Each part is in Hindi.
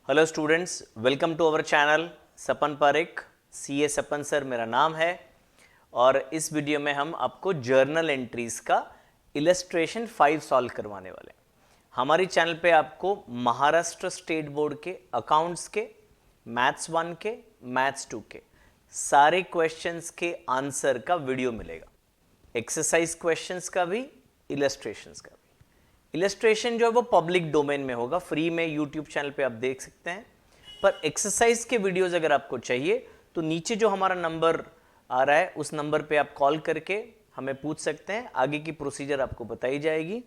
Hello students, welcome to our channel Sapan Parekh. CA Sapan sir मेरा नाम है और इस वीडियो में हम आपको जर्नल एंट्रीज का इलस्ट्रेशन 5 सॉल्व करवाने वाले हैं। हमारी चैनल पे आपको महाराष्ट्र स्टेट बोर्ड के अकाउंट्स के, मैथ्स 1 के, मैथ्स 2 के सारे क्वेश्चंस के आंसर का वीडियो मिलेगा। एक्सरसाइज क्वेश्चंस का भी, इलस्ट्रेशंस का भी। इलस्ट्रेशन जो है वो पब्लिक डोमेन में होगा, फ्री में यूट्यूब चैनल पे आप देख सकते हैं। पर एक्सरसाइज के वीडियोस अगर आपको चाहिए तो नीचे जो हमारा नंबर आ रहा है उस नंबर पे आप कॉल करके हमें पूछ सकते हैं, आगे की प्रोसीजर आपको बताई जाएगी।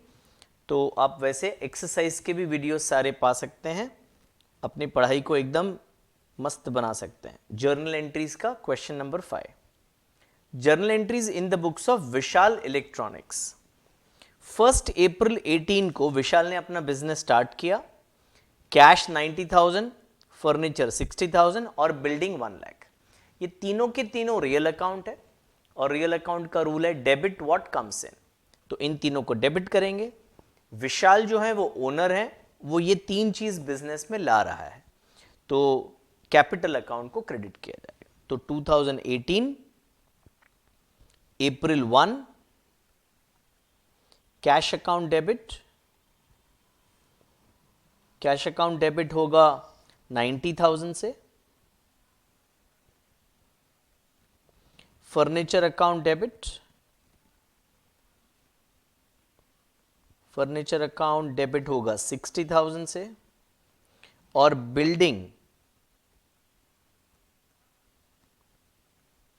तो आप वैसे एक्सरसाइज के भी वीडियोस सारे पा सकते हैं, अपनी पढ़ाई को एकदम मस्त बना सकते हैं। जर्नल एंट्रीज का question number 5, journal entries in the books of Vishal electronics. 1 अप्रैल 18 को विशाल ने अपना बिजनेस स्टार्ट किया। कैश 90,000, फर्नीचर 60,000 और बिल्डिंग 1 लाख। ये तीनों के तीनों रियल अकाउंट है और रियल अकाउंट का रूल है डेबिट व्हाट कम्स इन, तो इन तीनों को डेबिट करेंगे। विशाल जो है वो ओनर है, वो ये तीन चीज बिजनेस में ला रहा है, तो कैपिटल अकाउंट को क्रेडिट किया जाएगा। तो 2018 अप्रैल 1 cash account debit, cash account debit होगा 90,000 से। Furniture account debit, furniture account debit होगा 60,000 से। और बिल्डिंग,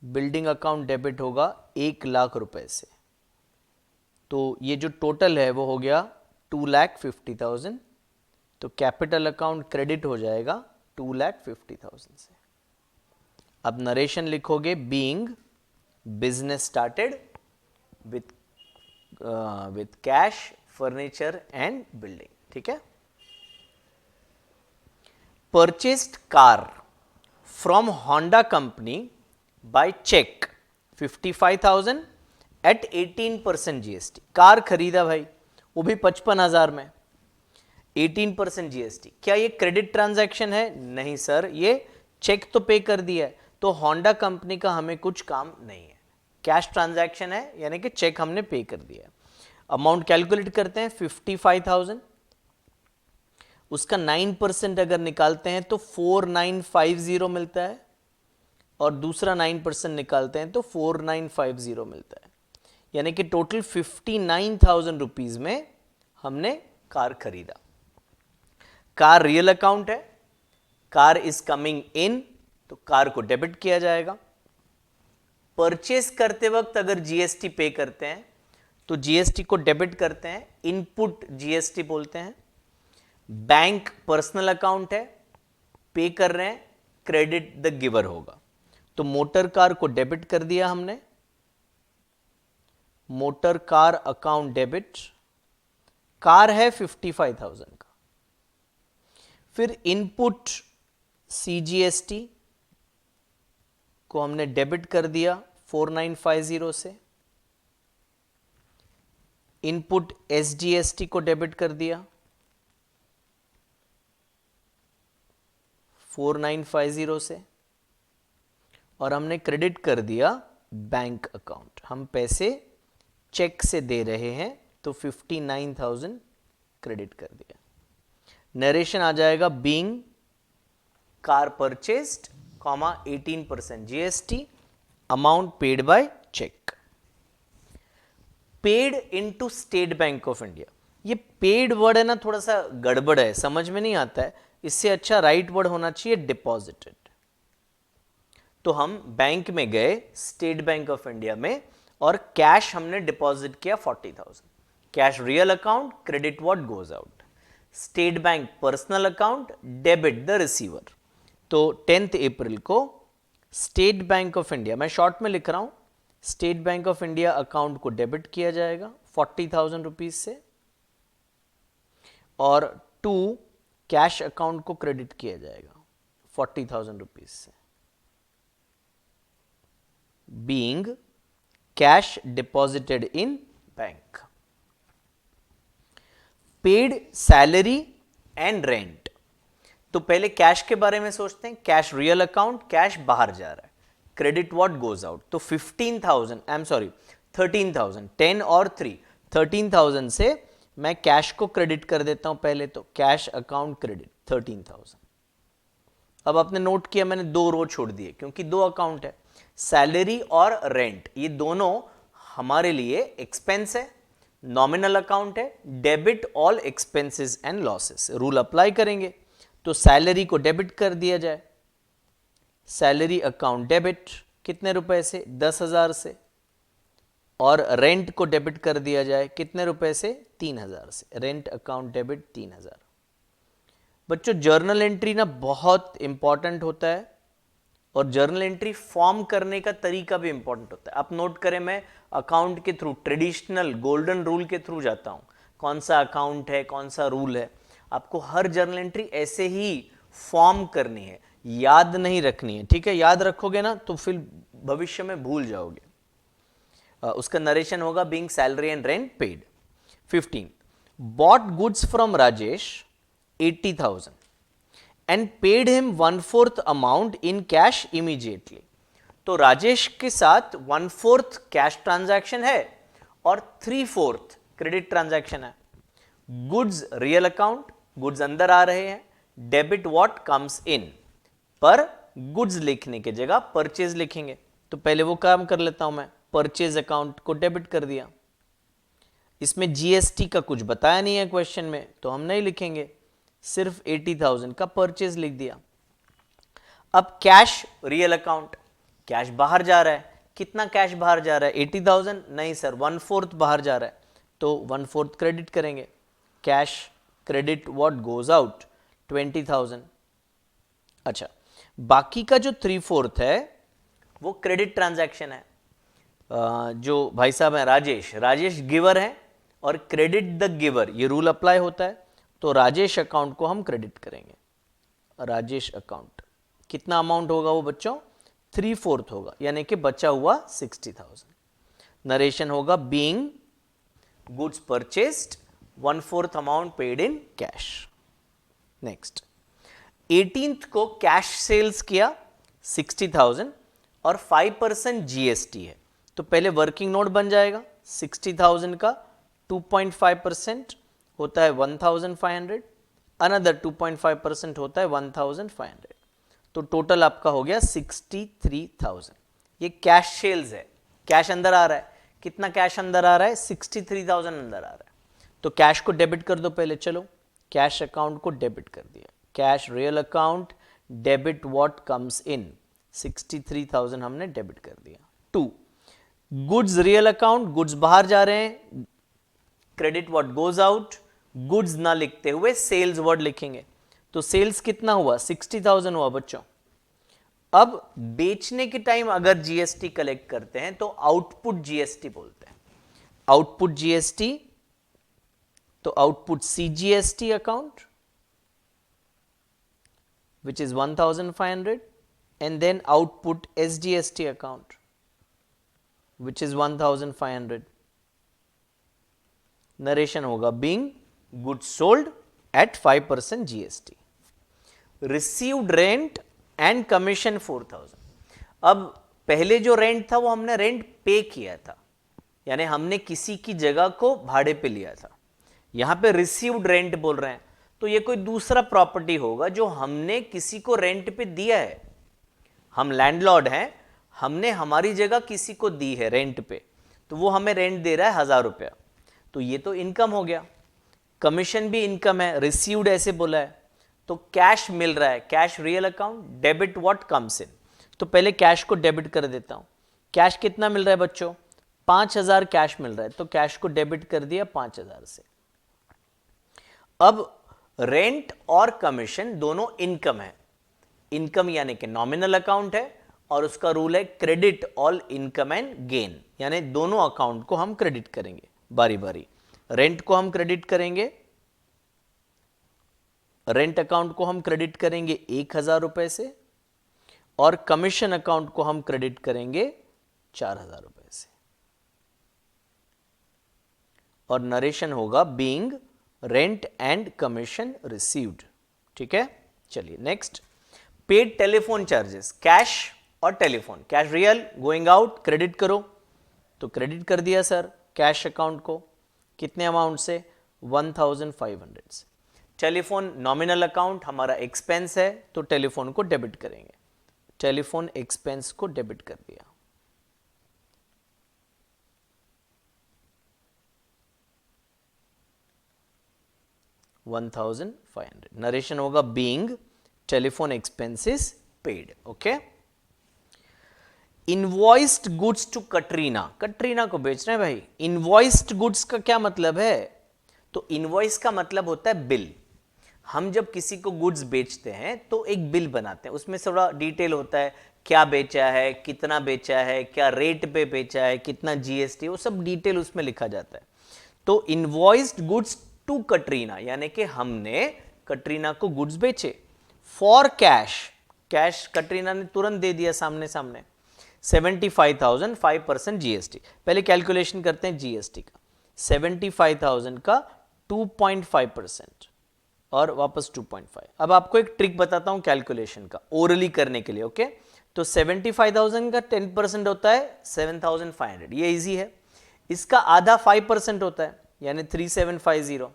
बिल्डिंग अकाउंट डेबिट होगा 1 लाख रुपए से। तो ये जो टोटल है वो हो गया 2,50,000। तो कैपिटल अकाउंट क्रेडिट हो जाएगा 2,50,000 से। अब नरेशन लिखोगे, being business started with cash, furniture and building. ठीक है। Purchased car from Honda company by cheque 55,000 at 18% GST. Car खरीदा भाई, वो भी 55,000 में, 18% जीएसटी। क्या ये क्रेडिट ट्रांजैक्शन है? नहीं सर, ये चेक तो पे कर दिया है, तो होंडा कंपनी का हमें कुछ काम नहीं है। कैश ट्रांजैक्शन है, यानी कि चेक हमने पे कर दिया है। अमाउंट कैलकुलेट करते हैं, 55,000, उसका 9% अगर निकालते हैं तो 4950 मिलता है, और दूसरा 9% निकालते हैं तो 4950 मिलता है। यानी कि टोटल 59,000 रुपीज में हमने कार खरीदा। कार रियल अकाउंट है, कार इज कमिंग इन, तो कार को डेबिट किया जाएगा। परचेस करते वक्त अगर जीएसटी पे करते हैं तो जीएसटी को डेबिट करते हैं, इनपुट जीएसटी बोलते हैं। बैंक पर्सनल अकाउंट है, पे कर रहे हैं, क्रेडिट द गिवर होगा। तो मोटर कार को डेबिट कर दिया हमने, motor car account debit. Car है 55,000 का। फिर इनपुट सीजीएसटी को हमने डेबिट कर दिया 4950 से। इनपुट एसजीएसटी को डेबिट कर दिया 4950 से। और हमने क्रेडिट कर दिया बैंक अकाउंट। हम पैसे चेक से दे रहे हैं तो 59,000 क्रेडिट कर दिया। नरेशन आ जाएगा, being car purchased, 18% GST, amount paid by cheque. Paid into State Bank of India. ये पेड वर्ड है ना, थोड़ा सा गड़बड़ है, समझ में नहीं आता है। इससे अच्छा राइट वर्ड होना चाहिए डिपॉजिटेड। तो हम बैंक में गए, स्टेट बैंक ऑफ इंडिया में, और कैश हमने डिपॉजिट किया 40,000। Cash real account, credit what goes out. State bank personal account, debit the receiver. तो 10 अप्रैल को स्टेट बैंक ऑफ इंडिया, मैं शॉर्ट में लिख रहा हूं, state Bank of India account को डेबिट किया जाएगा 40,000 रुपीज से, और 2 कैश अकाउंट को क्रेडिट किया जाएगा 40,000 रुपीज से। Being cash deposited in bank. Paid salary and rent. तो पहले कैश के बारे में सोचते हैं, कैश रियल अकाउंट, कैश बाहर जा रहा है, क्रेडिट व्हाट गोज आउट। तो 15,000, आई एम सॉरी 13,000, 10 और 3, 13,000 से मैं कैश को क्रेडिट कर देता हूं पहले, तो कैश अकाउंट क्रेडिट 13,000। अब आपने नोट किया मैंने 2 रो छोड़ दिए क्योंकि 2 अकाउंट है, सैलरी और रेंट, ये दोनों हमारे लिए एक्सपेंस है, नॉमिनल अकाउंट है, debit all expenses and losses. Rule apply करेंगे तो सैलरी को डेबिट कर दिया जाए, सैलरी अकाउंट डेबिट कितने रुपए से, 10,000 से, और रेंट को डेबिट कर दिया जाए कितने रुपए से, 3,000 से, रेंट अकाउंट डेबिट 3,000। बच्चों जर्नल एंट्री ना बहुत इंपॉर्टेंट होता है और जर्नल एंट्री फॉर्म करने का तरीका भी इंपॉर्टेंट होता है। आप नोट करें, मैं अकाउंट के थ्रू, ट्रेडिशनल गोल्डन रूल के थ्रू जाता हूं, कौन सा अकाउंट है, कौन सा रूल है, आपको हर जर्नल एंट्री ऐसे ही फॉर्म करनी है, याद नहीं रखनी है, ठीक है। याद रखोगे ना तो फिर भविष्य में भूल जाओगे। उसका नरेशन होगा being salary and rent paid. 15 bot goods from Rajesh 80,000 and paid him 1/4 amount in cash immediately. तो राजेश के साथ 1/4 कैश ट्रांजैक्शन है और 3/4 क्रेडिट ट्रांजैक्शन है। गुड्स रियल अकाउंट, गुड्स अंदर आ रहे हैं, डेबिट व्हाट कम्स इन, पर गुड्स लिखने की जगह परचेज लिखेंगे। तो पहले वो काम कर लेता हूं मैं, परचेज अकाउंट को डेबिट कर दिया। इसमें जीएसटी का कुछ बताया नहीं है क्वेश्चन में तो हम नहीं लिखेंगे, सिर्फ 80,000 का परचेज लिख दिया। अब कैश रियल अकाउंट, कैश बाहर जा रहा है, कितना कैश बाहर जा रहा है, 80,000 नहीं सर, 1/4 बाहर जा रहा है, तो 1/4 क्रेडिट करेंगे, cash credit what goes out 20,000। अच्छा, बाकी का जो 3/4 है वो क्रेडिट ट्रांजैक्शन है। जो भाई साहब हैं राजेश, राजेश गिवर है और क्रेडिट द गिवर, ये रूल अप्लाई होता है, तो राजेश अकाउंट को हम क्रेडिट करेंगे। राजेश अकाउंट कितना अमाउंट होगा वो बच्चों, 3/4 होगा, यानी कि बचा हुआ 60,000। नरेशन होगा being goods purchased 1/4 amount paid in cash. Next 18th को कैश सेल्स किया 60,000 और 5% जीएसटी है, तो पहले वर्किंग नोट बन जाएगा 60,000 का 2.5% होता है 1,500, अनदर 2.5% होता है 1,500, तो टोटल आपका हो गया 63,000। ये कैश सेल्स है, कैश अंदर आ रहा है, कितना कैश अंदर आ रहा है, 63,000 अंदर आ रहा है, तो कैश को डेबिट कर दो पहले। चलो कैश अकाउंट को डेबिट कर दिया, cash real account debit what comes in, 63,000 हमने डेबिट कर दिया। 2 गुड्स रियल अकाउंट, गुड्स बाहर जा रहे हैं, credit what goes out, goods ना लिखते हुए सेल्स वर्ड लिखेंगे, तो सेल्स कितना हुआ, 60,000 हुआ बच्चों। अब बेचने के टाइम अगर जीएसटी कलेक्ट करते हैं तो आउटपुट जीएसटी बोलते हैं, आउटपुट जीएसटी, तो output CGST account which is 1,500 and then output SGST account which is 1,500। Narration होगा being goods sold at 5% GST। Received rent and commission 4,000। अब पहले जो रेंट था वो हमने रेंट पे किया था, यानी हमने किसी की जगह को भाड़े पे लिया था। यहां पे रिसीव्ड रेंट बोल रहे हैं, तो ये कोई दूसरा प्रॉपर्टी होगा जो हमने किसी को रेंट पे दिया है। हम लैंडलॉर्ड हैं, हमने हमारी जगह किसी को दी है रेंट पे, तो वो हमें रेंट दे रहा है 1,000 रुपया, तो ये तो इनकम हो गया। कमीशन भी इनकम है, रिसीव्ड ऐसे बोला है, तो कैश मिल रहा है, cash real account debit what comes in, तो पहले कैश को डेबिट कर देता हूं। कैश कितना मिल रहा है बच्चों, 5,000 कैश मिल रहा है, तो कैश को डेबिट कर दिया 5,000 से। अब रेंट और कमीशन दोनों इनकम है, इनकम यानी कि नॉमिनल अकाउंट है और उसका रूल है credit all income and gain, यानी दोनों अकाउंट को हम क्रेडिट करेंगे बारी बारी। रेंट को हम क्रेडिट करेंगे, रेंट अकाउंट को हम क्रेडिट करेंगे 1,000 रुपए से और कमीशन अकाउंट को हम क्रेडिट करेंगे 4,000 रुपए से। और नरेशन होगा being rent and commission received, ठीक है। चलिए next, paid telephone charges, cash और telephone, cash real going out credit करो, तो क्रेडिट कर दिया सर कैश अकाउंट को, कितने अमाउंट से 1500 से। टेलीफोन नॉमिनल अकाउंट हमारा एक्सपेंस है तो टेलीफोन को डेबिट करेंगे, टेलीफोन एक्सपेंस को डेबिट कर दिया। $1500 नरेशन होगा being telephone expenses paid. Okay, invoiced goods to Katrina, Katrina को बेच रहे हैं भाई। इनवॉइस्ड गुड्स का क्या मतलब है? तो इनवॉइस का मतलब होता है बिल। हम जब किसी को गुड्स बेचते हैं तो एक बिल बनाते हैं, उसमें थोड़ा डिटेल होता है, क्या बेचा है, कितना बेचा है, क्या रेट पे बेचा है, कितना जीएसटी, वो सब डिटेल उसमें लिखा जाता है। तो इनवॉइस्ड गुड्स टू कटरीना यानी कि हमने कटरीना को गुड्स बेचे। फॉर कैश, कैश कटरीना ने तुरंत दे दिया सामने सामने। 75,000 5% जीएसटी, पहले कैलकुलेशन करते हैं जीएसटी का। 75,000 का 2.5% और वापस 2.5। अब आपको एक ट्रिक बताता हूं कैलकुलेशन का, ओरली करने के लिए। ओके, तो 75,000 का 10% होता है 7,500, ये इजी है। इसका आधा 5% होता है यानी 3750,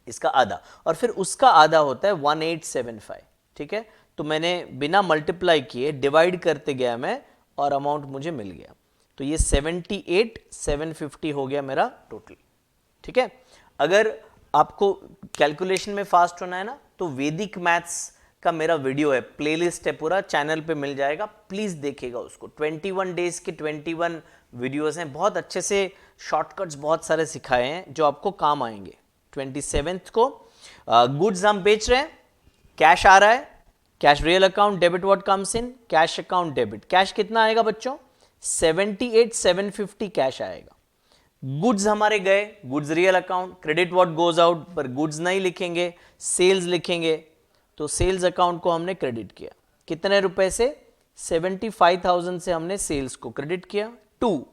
इसका आधा, और फिर उसका आधा होता है 1875। ठीक है, तो मैंने बिना मल्टीप्लाई किए डिवाइड करते गया मैं और अमाउंट मुझे मिल गया। तो ये 78,750 हो गया मेरा टोटल। ठीक है, अगर आपको कैलकुलेशन में फास्ट होना है ना तो वैदिक मैथ्स का मेरा वीडियो है, प्लेलिस्ट है, पूरा चैनल पे मिल जाएगा, प्लीज देखिएगा उसको। 21 डेज के 21 वीडियोस हैं, बहुत अच्छे से शॉर्टकट्स बहुत सारे सिखाए हैं जो आपको काम आएंगे। 27 को गुड्स हम बेच रहे हैं, कैश आ रहा है, cash real account debit what comes in, cash account debit. Cash कितना आएगा बच्चों? 78,750 कैश आएगा। गुड्स हमारे गए, goods real account, credit what goes out, पर गुड्स नहीं लिखेंगे, सेल्स लिखेंगे, तो सेल्स अकाउंट को हमने क्रेडिट किया। कितने रुपए से? 75,000 से हमने सेल्स को क्रेडिट किया। टू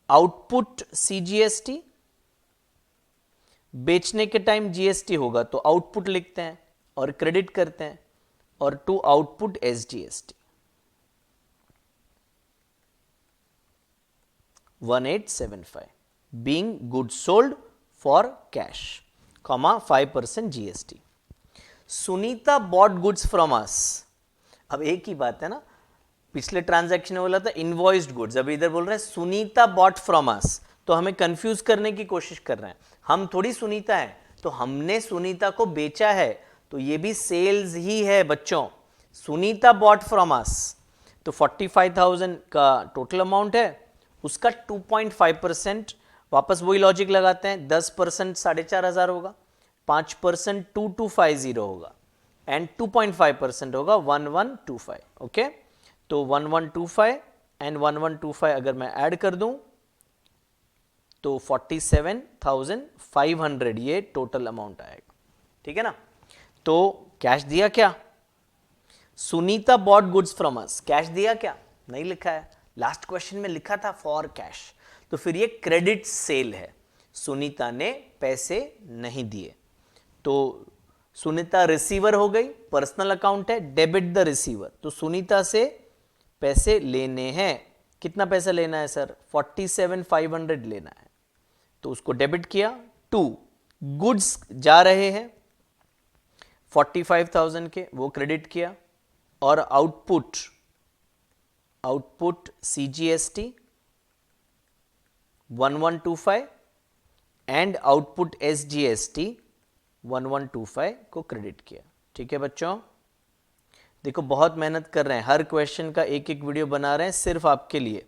आउटपुट सीजीएसटी, बेचने के टाइम जीएसटी होगा तो आउटपुट लिखते हैं और क्रेडिट करते हैं, और to output SGST 1875 being goods sold for cash, comma 5% GST. Sunita bought goods from us. अब एक ही बात है ना, पिछले ट्रांजैक्शन में बोला था इनवॉइस्ड गुड्स, अभी इधर बोल रहे हैं सुनीता बॉट फ्रॉम अस, तो हमें कंफ्यूज करने की कोशिश कर रहे हैं। हम थोड़ी सुनीता है, तो हमने सुनीता को बेचा है, तो ये भी सेल्स ही है बच्चों। सुनीता बॉट फ्रॉम अस, तो 45,000 का टोटल अमाउंट है, उसका 2.5%, वापस वही लॉजिक लगाते हैं, 10% 4,500 होगा, 5% 2250 होगा, एंड 2.5% होगा 1125। ओके, तो 1125 एंड 1125 अगर मैं ऐड कर दूं तो 47,500 ये टोटल अमाउंट आएगा। ठीक है ना, तो कैश दिया क्या? Sunita bought goods from us, cash दिया क्या? नहीं लिखा है, लास्ट क्वेश्चन में लिखा था फॉर कैश, तो फिर ये क्रेडिट सेल है, सुनीता ने पैसे नहीं दिए, तो सुनीता रिसीवर हो गई, पर्सनल अकाउंट है, डेबिट द रिसीवर, तो सुनीता से पैसे लेने हैं। कितना पैसा लेना है सर? 47,500 लेना है, तो उसको डेबिट किया। टू गुड्स जा रहे हैं 45,000 के, वो क्रेडिट किया, और output CGST 1125 and output SGST 1125 को क्रेडिट किया। ठीक है बच्चों, देखो बहुत मेहनत कर रहे हैं, हर क्वेश्चन का एक एक वीडियो बना रहे हैं सिर्फ आपके लिए,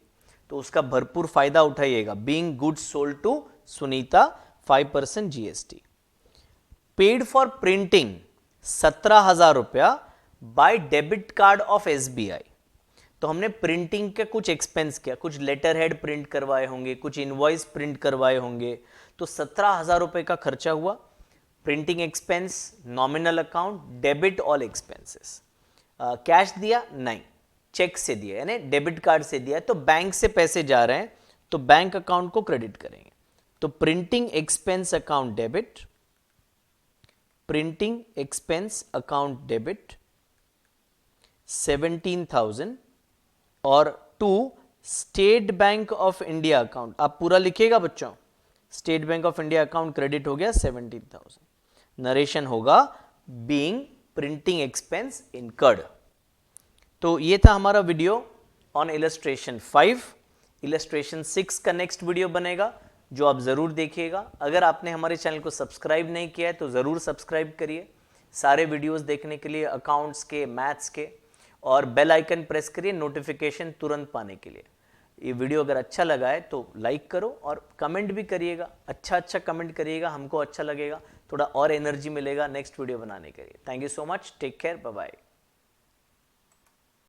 तो उसका भरपूर फायदा उठाइएगा। Being goods sold to Sunita 5% GST. Paid for printing 17,000 रुपया by debit card of SBI, तो हमने प्रिंटिंग के कुछ एक्सपेंस किया, कुछ लेटर हेड प्रिंट करवाए होंगे, कुछ इनवॉइस प्रिंट करवाए होंगे, तो 17,000 रुपए का खर्चा हुआ। Printing expense, nominal account, debit all expenses. Cash दिया? नहीं, चेक से दिया, यानी डेबिट कार्ड से दिया, तो बैंक से पैसे जा रहे हैं तो बैंक अकाउंट को क्रेडिट करेंगे। तो printing expense account debit, printing expense account debit 17,000 और to State Bank of India account, आप पूरा लिखिएगा बच्चों, State Bank of India account credit हो गया 17,000। नरेशन होगा बीइंग प्रिंटिंग एक्सपेंस इनकर्ड। तो ये था हमारा वीडियो ऑन इलस्ट्रेशन 5। इलस्ट्रेशन 6 का नेक्स्ट वीडियो बनेगा जो आप जरूर देखिएगा। अगर आपने हमारे चैनल को सब्सक्राइब नहीं किया है तो जरूर सब्सक्राइब करिए सारे वीडियोस देखने के लिए, अकाउंट्स के, मैथ्स के, और बेल आइकन प्रेस करिए नोटिफिकेशन तुरंत पाने के लिए। ये वीडियो अगर अच्छा लगा है तो लाइक करो और कमेंट भी करिएगा, अच्छा कमेंट करिएगा, हमको अच्छा लगेगा, थोड़ा और एनर्जी मिलेगा नेक्स्ट वीडियो बनाने के लिए। Thank you so much, take care, bye bye.